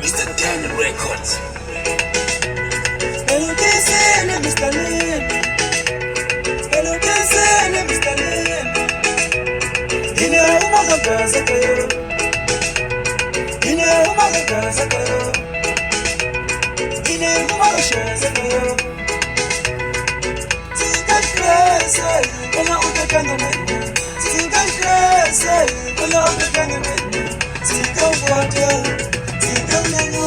Mr. Dan Records. Hello, Mr. Lim. Hello, Mr. Lim. Umaga kaza kayo. Umaga kaza kayo. Umaga shaza kayo. Sika kaza, wala utakanga mwenye. Sika kaza, wala utakanga mwenye. Sika wata, sika mwenye.